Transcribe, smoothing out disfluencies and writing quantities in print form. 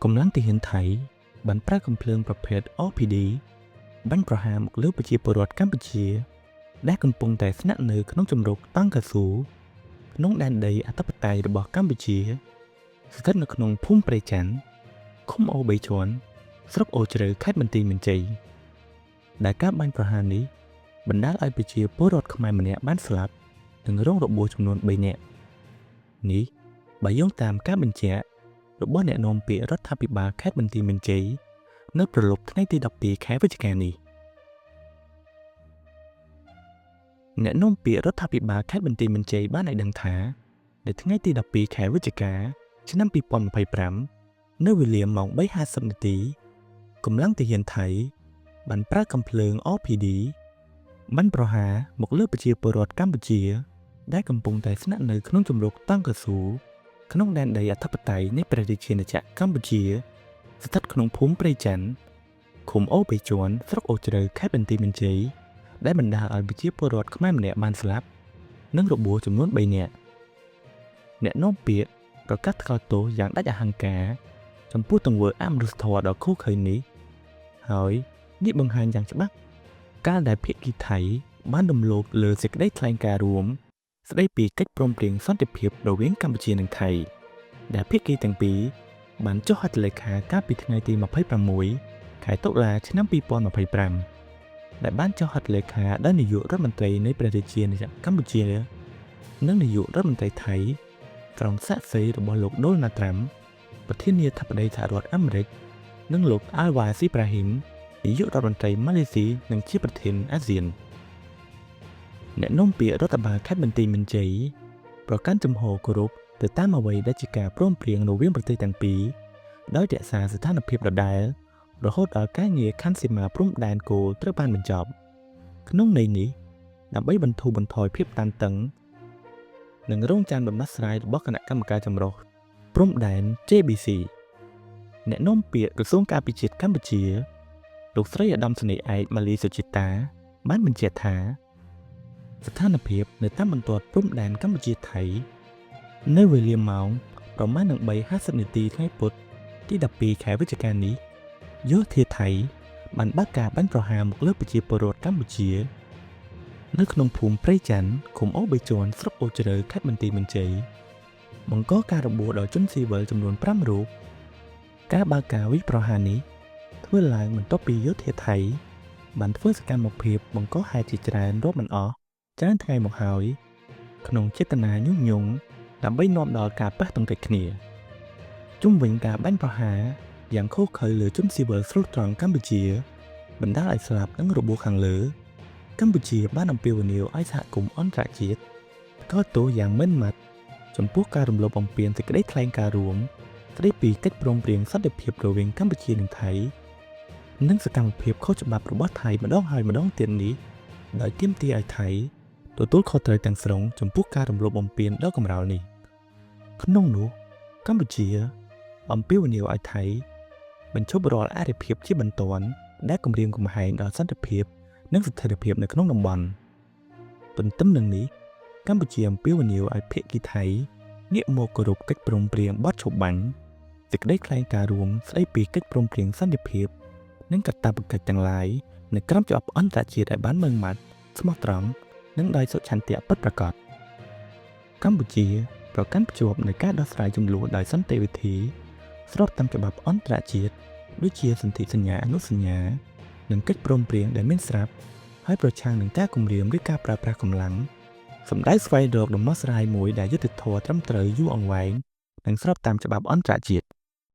កម្លាំងទាហានថៃបានប្រើកំភ្លើងប្រភេទ OPD បាញ់ប្រហារមកលើប្រជាពលរដ្ឋកម្ពុជាដែលកំពុងតែស្នាក់នៅក្នុងជម្រកតង់កាស៊ូក្នុងដែនដីអធិបតេយ្យរបស់កម្ពុជាស្ថិតនៅក្នុងភូមិព្រៃច័ន្ទឃុំអូ3ជាន់ស្រុកអូជ្រៅខេត្តបន្ទាយមានជ័យដែលការបាញ់ប្រហារនេះបណ្ដាលឲ្យប្រជាពលរដ្ឋខ្មែរម្នាក់បានស្លាប់និងរងរបួសចំនួន3នាក់នេះបើយោងតាមការបញ្ជាក់របស់អ្នកនាំពាក្យរដ្ឋាភិបាលខេត្តបន្ទាយមានជ័យនៅព្រលប់ថ្ងៃទី12ខែវិច្ឆិកានេះអ្នកនាំពាក្យរដ្ឋាភិបាលខេត្តបន្ទាយមានជ័យបានឲ្យដឹងថានៅថ្ងៃទី12ខែវិច្ឆិកាឆ្នាំ2025នៅវេលាម៉ោង 3:50 នាទីកម្លាំងទាហានថៃបានប្រើកាំភ្លើង OPD បាញ់ប្រហារមកលើប្រជាពលរដ្ឋកម្ពុជាដែលកំពុងតែស្នាក់នៅក្នុងជម្រកតង់កាស៊ូក្នុងដែនដីអធិបតេយ្យនៃព្រះរាជាណាចក្រកម្ពុជាស្ថិតក្នុងភូមិព្រៃច័ន្ទឃុំអូ3ជាន់ស្រុកអូជ្រៅខេត្តបន្ទាយមានជ័យដែលបណ្ដាលឲ្យប្រជាពលរដ្ឋខ្មែរម្នាក់បានស្លាប់និងរបួសចំនួន3នាក់អ្នកនាំពាក្យប្រកាសថ្កោលទោសយ៉ាងដាច់អហង្ការចំពោះទង្វើអមនុស្សធម៌ដ៏ឃោរឃៅនេះហើយនេះបង្ហាញយ៉ាងច្បាស់កាលដែលភាគីថៃបានរំលោភលើសេចក្តីថ្លែងការណ៍រួមស្តីពីកិច្ចព្រមព្រៀងសន្តិភាពរវាងកម្ពុជានិងថៃដែលភាគីទាំងពីរបានចុះហត្ថលេខាកាលពីថ្ងៃទី26ខែតុលាឆ្នាំ2025ដែលបានចុះហត្ថលេខាដោយនាយករដ្ឋមន្ត្រីនៃព្រះរាជាណាចក្រកម្ពុជានិងនាយករដ្ឋមន្ត្រីថៃក្រោមសាក្សីរបស់លោកដូណាល់ត្រាំប្រធានាធិបតីសហរដ្ឋអាមេរិកនិងលោកអាល់វ៉ាស៊ីប្រាហ៊ីមនាយករដ្ឋមន្ត្រីម៉ាឡេស៊ីនិងជាប្រធានអាស៊ានអ្នកនាំពាក្យរដ្ឋបាលខេត្តបន្ទាយមានជ័យប្រកាន់ជំហរគោរពទៅតាមអ្វីដែលជាការព្រមព្រៀងរវាងប្រទេសទាំងពីរដោយរក្សាស្ថានភាពដដែលរហូតដល់ការងារខណ្ឌសីមាព្រំដែនគោលត្រូវបានបញ្ចប់ក្នុងន័យនេះដើម្បីបន្ធូរបន្ថយភាពតានតឹងនិងរងចាំដំណោះស្រាយរបស់គណៈកម្មការចម្រុះព្រំដែន JBC អ្នកនាំពាក្យក្រសួងការពារជាតិកម្ពុជាលោកស្រីឧត្តមសេនីយ៍ឯកម៉ាលីសុជីតាបានបញ្ជាក់ថាស្ថានភាពនៅតាមបន្ទាត់ព្រំដែនកម្ពុជាថៃនៅវេលាម៉ោងប្រមាណនឹង 3:50 នាទីថ្ងៃពុធទី12ខែវិច្ឆិកានេះយោធាថៃបានបើកការបាញ់ប្រហារមកលើប្រជាពលរដ្ឋកម្ពុជានៅក្នុងភូមិព្រៃច័ន្ទឃុំអូ3ជាន់ស្រុកអូជ្រៅខេត្តបន្ទាយមានជ័យបង្កការរបួសដល់ជនស៊ីវិលចំនួន5រូបការបើកការវាយប្រហារនេះធ្វើឡើងបន្ទាប់ពីយោធាថៃបានធ្វើសកម្មភាពបង្កហេតុជាច្រើនរាប់មិនអស់ច្រើនថ្ងៃមកហើយក្នុងចេតនាញុះញង់ដើម្បីនាំដល់ការប៉ះទង្គិចគ្នាជុំវិញការបាញ់ប្រហារយ៉ាងឃោរឃៅលើជនស៊ីវិលស្រុតត្រង់កម្ពុជាបណ្ដាលឲ្យស្លាប់និងរបួសខាងលើកម្ពុជាបានអំពាវនាវឲ្យសហគមន៍អន្តរជាតិថ្កោលទោសយ៉ាងម៉ឺងម៉ាត់ចំពោះការរំលោភបំពានសេចក្តីថ្លែងការណ៍រួមស្តីពីកិច្ចព្រមព្រៀងសន្តិភាពរវាងកម្ពុជានិងថៃនិងសកម្មភាពខុសច្បាប់របស់ថៃម្ដងហើយម្ដងទៀតនេះដោយទាមទារឲ្យថៃទទួលខុសត្រូវទាំងស្រុងចំពោះការរំលោភបំពានដ៏កម្រោលនេះក្នុងនោះកម្ពុជាអំពាវនាវឲ្យថៃបញ្ឈប់រាល់អរិភាពជាបន្ទាន់ដែលគំរាមកំហែងដល់សន្តិភាពនិងស្ថិរភាពនៅក្នុងតំបន់ទន្ទឹមនឹងនេះកម្ពុជាអំពាវនាវឲ្យភាគីថៃងាកមកគោរពកិច្ចព្រមព្រៀងបទឈប់បាញ់សេចក្តីថ្លែងការណ៍រួមស្តីពីកិច្ចព្រមព្រៀងសន្តិភាពនិងកាតព្វកិច្ចទាំងឡាយនៅក្រោមច្បាប់អន្តរជាតិឲ្យបានម៉ឺងម៉ាត់ស្មោះត្រង់និងដោយសុឆន្ទៈពិតប្រាកដកម្ពុជាប្រកាន់ភ្ជាប់នូវការដោះស្រាយជម្លោះដោយសន្តិវិធីស្របតាមច្បាប់អន្តរជាតិដូចជាសន្ធិសញ្ញាអនុសញ្ញានិងកិច្ចព្រមព្រៀងដែលមានស្រាប់ហើយប្រឆាំងនឹងការគំរាមឬការប្រើប្រាស់កម្លាំងសម្ដៅស្វែងរកដំណោះស្រាយមួយដែលយុត្តិធម៌ត្រឹមត្រូវយូរអង្វែងនិងស្របតាមច្បាប់អន្តរជាតិ